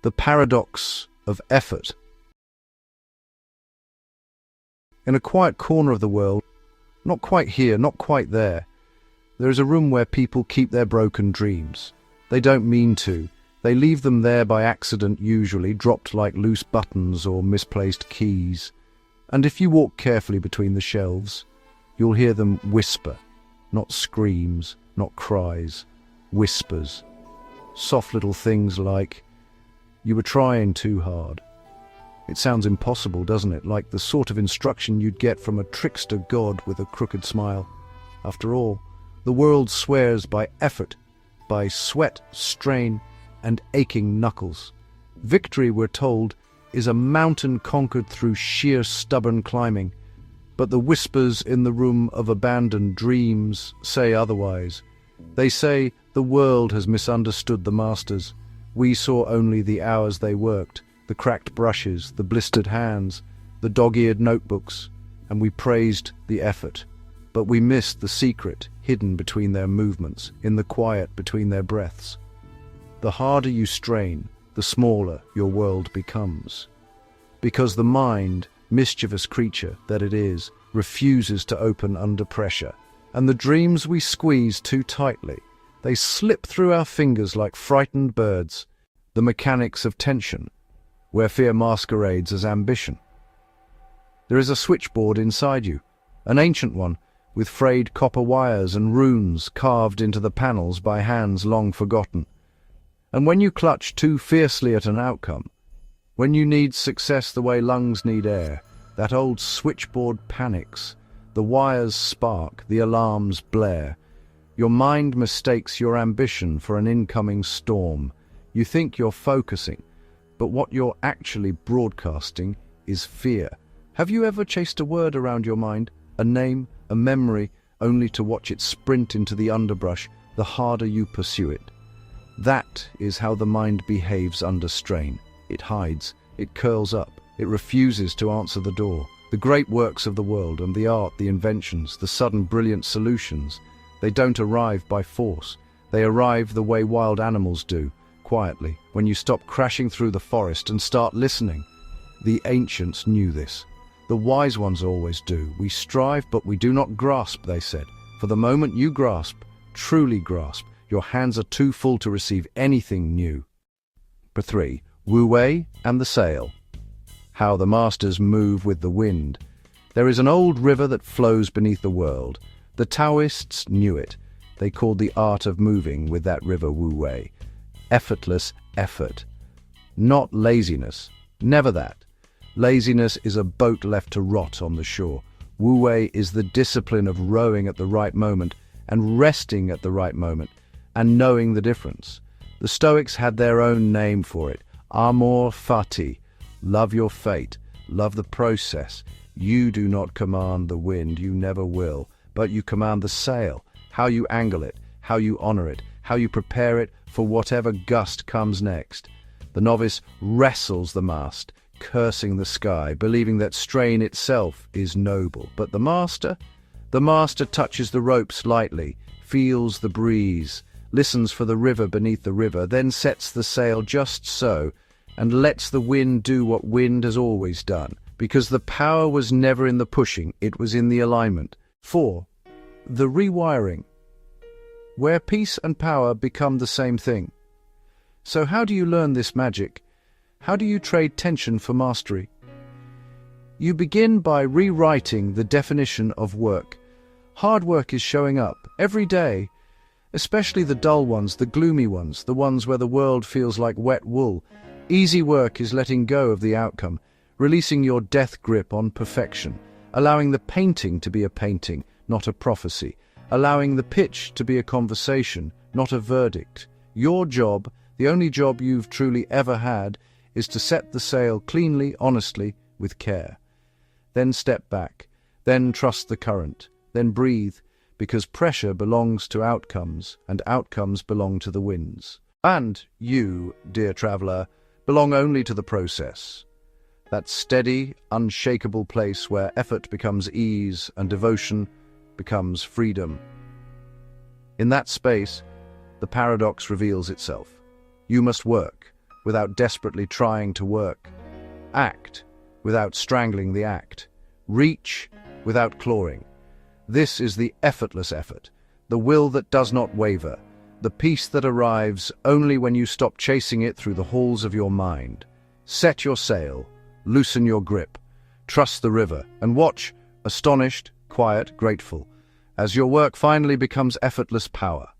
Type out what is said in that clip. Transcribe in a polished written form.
The paradox of effort. In a quiet corner of the world, not quite here, not quite there, there is a room where people keep their broken dreams. They don't mean to. They leave them there by accident, usually, dropped like loose buttons or misplaced keys. And if you walk carefully between the shelves, you'll hear them whisper, not screams, not cries, whispers. Soft little things like, "You were trying too hard." It sounds impossible, doesn't it? Like the sort of instruction you'd get from a trickster god with a crooked smile. After all, the world swears by effort, by sweat, strain, and aching knuckles. Victory, we're told, is a mountain conquered through sheer stubborn climbing. But the whispers in the room of abandoned dreams say otherwise. They say the world has misunderstood the masters. We saw only the hours they worked, the cracked brushes, the blistered hands, the dog-eared notebooks, and we praised the effort. But we missed the secret hidden between their movements, in the quiet between their breaths. The harder you strain, the smaller your world becomes. Because the mind, mischievous creature that it is, refuses to open under pressure. And the dreams we squeeze too tightly, they slip through our fingers like frightened birds. The mechanics of tension, where fear masquerades as ambition. There is a switchboard inside you, an ancient one, with frayed copper wires and runes carved into the panels by hands long forgotten. And when you clutch too fiercely at an outcome, when you need success the way lungs need air, that old switchboard panics, the wires spark, the alarms blare. Your mind mistakes your ambition for an incoming storm. You think you're focusing, but what you're actually broadcasting is fear. Have you ever chased a word around your mind, a name, a memory, only to watch it sprint into the underbrush the harder you pursue it? That is how the mind behaves under strain. It hides, it curls up, it refuses to answer the door. The great works of the world and the art, the inventions, the sudden brilliant solutions, they don't arrive by force. They arrive the way wild animals do, quietly, when you stop crashing through the forest and start listening. The ancients knew this. The wise ones always do. We strive, but we do not grasp, they said. For the moment you grasp, truly grasp, your hands are too full to receive anything new. Number 3. Wu Wei and the sail. How the masters move with the wind. There is an old river that flows beneath the world. The Taoists knew it. They called the art of moving with that river Wu Wei. Effortless effort. Not laziness. Never that. Laziness is a boat left to rot on the shore. Wu Wei is the discipline of rowing at the right moment and resting at the right moment and knowing the difference. The Stoics had their own name for it. Amor fati. Love your fate. Love the process. You do not command the wind, you never will, but you command the sail, how you angle it, how you honor it, how you prepare it for whatever gust comes next. The novice wrestles the mast, cursing the sky, believing that strain itself is noble. But the master touches the ropes lightly, feels the breeze, listens for the river beneath the river, then sets the sail just so, and lets the wind do what wind has always done, because the power was never in the pushing, it was in the alignment. 4. The rewiring, where peace and power become the same thing. So how do you learn this magic? How do you trade tension for mastery? You begin by rewriting the definition of work. Hard work is showing up every day, especially the dull ones, the gloomy ones, the ones where the world feels like wet wool. Easy work is letting go of the outcome, releasing your death grip on perfection, allowing the painting to be a painting, not a prophecy, allowing the pitch to be a conversation, not a verdict. Your job, the only job you've truly ever had, is to set the sail cleanly, honestly, with care. Then step back, then trust the current, then breathe, because pressure belongs to outcomes, and outcomes belong to the winds. And you, dear traveler, belong only to the process. That steady, unshakable place where effort becomes ease and devotion becomes freedom. In that space, the paradox reveals itself. You must work, without desperately trying to work. Act without strangling the act. Reach without clawing. This is the effortless effort, the will that does not waver, the peace that arrives only when you stop chasing it through the halls of your mind. Set your sail, loosen your grip, trust the river, and watch, astonished, quiet, grateful, as your work finally becomes effortless power.